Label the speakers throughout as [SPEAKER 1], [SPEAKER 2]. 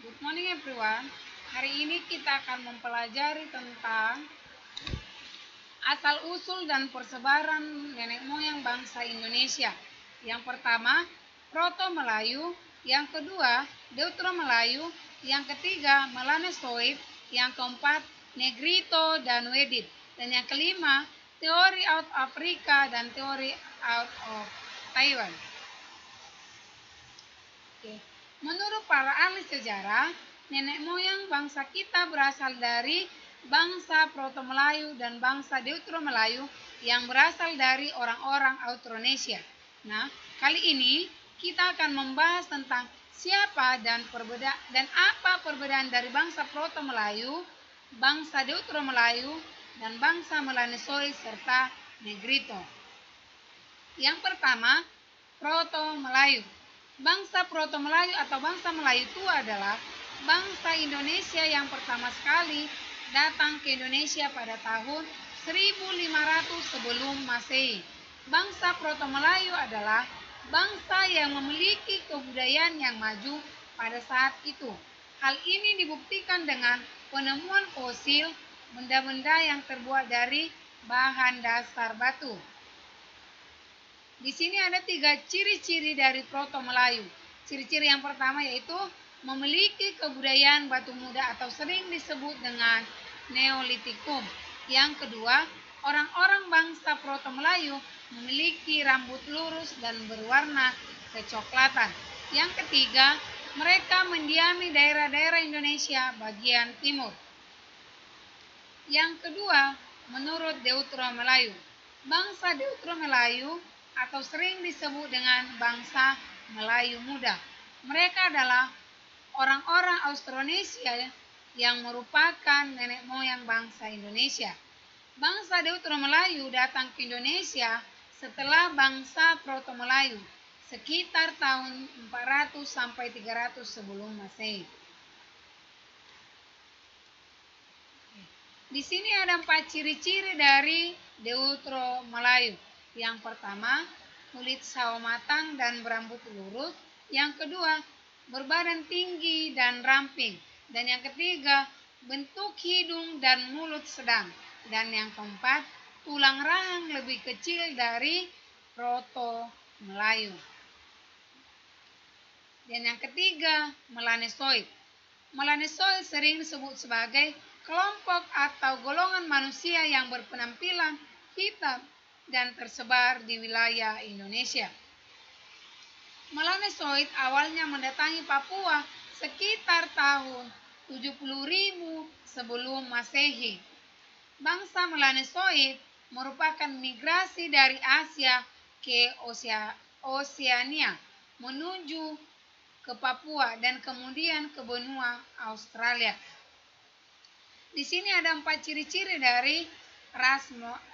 [SPEAKER 1] Good morning everyone. Hari ini kita akan mempelajari tentang asal-usul dan persebaran nenek moyang bangsa Indonesia. Yang pertama, Proto-Melayu. Yang kedua, Deutero-Melayu. Yang ketiga, Melanesoid. Yang keempat, Negrito dan Wedid. Dan yang kelima, teori out Afrika dan teori out of Taiwan. Oke. Menurut para ahli sejarah, nenek moyang bangsa kita berasal dari bangsa Proto-Melayu dan bangsa Deutero-Melayu yang berasal dari orang-orang Austronesia. Nah, kali ini kita akan membahas tentang siapa dan apa perbedaan dari bangsa Proto-Melayu, bangsa Deutero-Melayu, dan bangsa Melanesoid serta Negrito. Yang pertama, Proto-Melayu. Bangsa Proto-Melayu atau bangsa Melayu itu adalah bangsa Indonesia yang pertama sekali datang ke Indonesia pada tahun 1500 sebelum Masehi. Bangsa Proto-Melayu adalah bangsa yang memiliki kebudayaan yang maju pada saat itu. Hal ini dibuktikan dengan penemuan fosil benda-benda yang terbuat dari bahan dasar batu. Di sini ada 3 ciri-ciri dari Proto-Melayu. Ciri-ciri yang pertama yaitu memiliki kebudayaan batu muda atau sering disebut dengan Neolitikum. Yang kedua, orang-orang bangsa Proto-Melayu memiliki rambut lurus dan berwarna kecoklatan. Yang ketiga, mereka mendiami daerah-daerah Indonesia bagian timur. Yang kedua, menurut Deutero-Melayu, bangsa Deutero-Melayu atau sering disebut dengan bangsa Melayu Muda. Mereka adalah orang-orang Austronesia yang merupakan nenek moyang bangsa Indonesia. Bangsa Deutero-Melayu datang ke Indonesia setelah bangsa Proto-Melayu sekitar tahun 400 sampai 300 sebelum Masehi. Di sini ada 4 ciri-ciri dari Deutero-Melayu. Yang pertama, kulit sawo matang dan berambut lurus. Yang kedua, berbadan tinggi dan ramping. Dan yang ketiga, bentuk hidung dan mulut sedang. Dan yang keempat, tulang rahang lebih kecil dari Proto-Melayu. Dan yang ketiga, Melanesoid. Melanesoid sering disebut sebagai kelompok atau golongan manusia yang berpenampilan hitam dan tersebar di wilayah Indonesia. Melanesoid awalnya mendatangi Papua sekitar tahun 70.000 sebelum Masehi. Bangsa Melanesoid merupakan migrasi dari Asia ke Oseania menuju ke Papua dan kemudian ke benua Australia. Di sini ada 4 ciri-ciri dari ras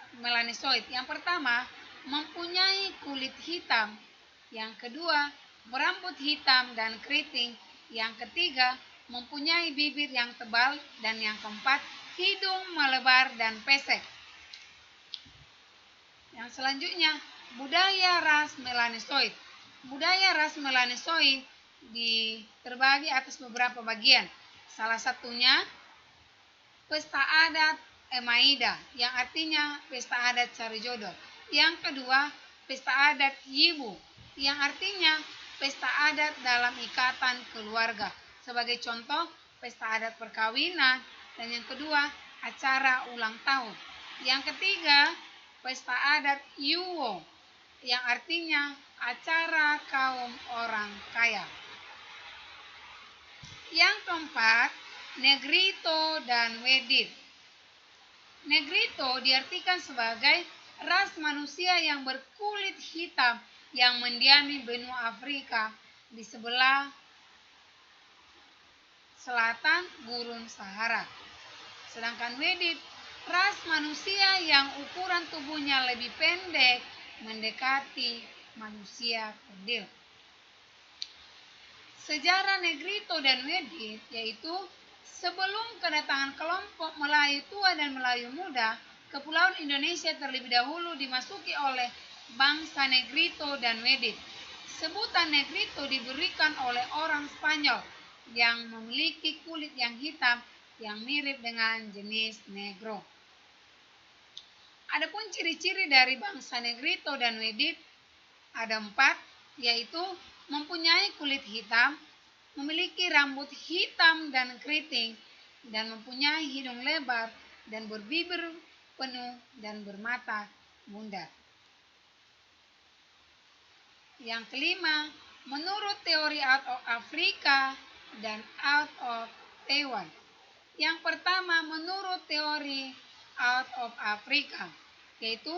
[SPEAKER 1] Melanesoid. Yang pertama, mempunyai kulit hitam. Yang kedua, berambut hitam dan keriting. Yang ketiga, mempunyai bibir yang tebal. Dan yang keempat, hidung melebar dan pesek. Yang selanjutnya, budaya ras Melanesoid. Budaya ras Melanesoid terbagi atas beberapa bagian. Salah satunya, pesta adat Emaida, yang artinya pesta adat cari jodoh. Yang kedua, pesta adat Yibu, yang artinya pesta adat dalam ikatan keluarga. Sebagai contoh, pesta adat perkawinan. Dan yang kedua, acara ulang tahun. Yang ketiga, pesta adat Yuwo, yang artinya acara kaum orang kaya. Yang keempat, Negrito dan Wedid. Negrito diartikan sebagai ras manusia yang berkulit hitam yang mendiami benua Afrika di sebelah selatan Gurun Sahara. Sedangkan Wedid, ras manusia yang ukuran tubuhnya lebih pendek mendekati manusia kerdil. Sejarah Negrito dan Wedid yaitu sebelum kedatangan kelompok Melayu Tua dan Melayu Muda, Kepulauan Indonesia terlebih dahulu dimasuki oleh bangsa Negrito dan Wedid. Sebutan Negrito diberikan oleh orang Spanyol yang memiliki kulit yang hitam yang mirip dengan jenis Negro. Adapun ciri-ciri dari bangsa Negrito dan Wedit ada 4, yaitu mempunyai kulit hitam, memiliki rambut hitam dan keriting, dan mempunyai hidung lebar dan berbibir penuh dan bermata bundar. Yang kelima, menurut teori out of Africa dan out of Taiwan. Yang pertama, menurut teori out of Africa, yaitu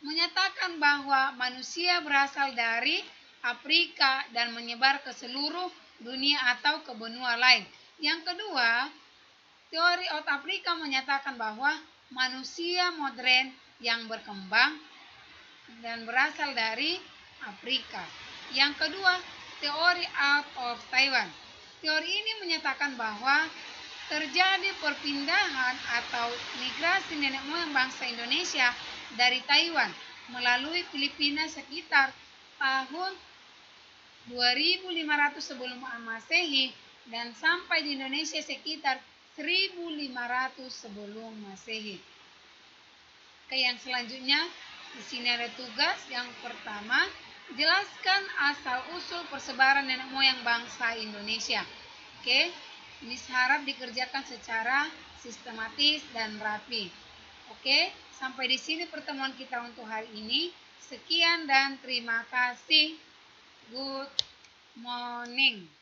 [SPEAKER 1] menyatakan bahwa manusia berasal dari Afrika dan menyebar ke seluruh dunia atau ke benua lain. Yang kedua, teori out Afrika menyatakan bahwa manusia modern yang berkembang dan berasal dari Afrika. Yang kedua, teori out of Taiwan. Teori ini menyatakan bahwa terjadi perpindahan atau migrasi nenek moyang bangsa Indonesia dari Taiwan melalui Filipina sekitar tahun 2500 sebelum Masehi dan sampai di Indonesia sekitar 1500 sebelum Masehi. Oke, yang selanjutnya di sini ada tugas yang pertama, jelaskan asal-usul persebaran nenek moyang bangsa Indonesia. Oke, ini harap dikerjakan secara sistematis dan rapi. Oke, sampai di sini pertemuan kita untuk hari ini. Sekian dan terima kasih. Good morning.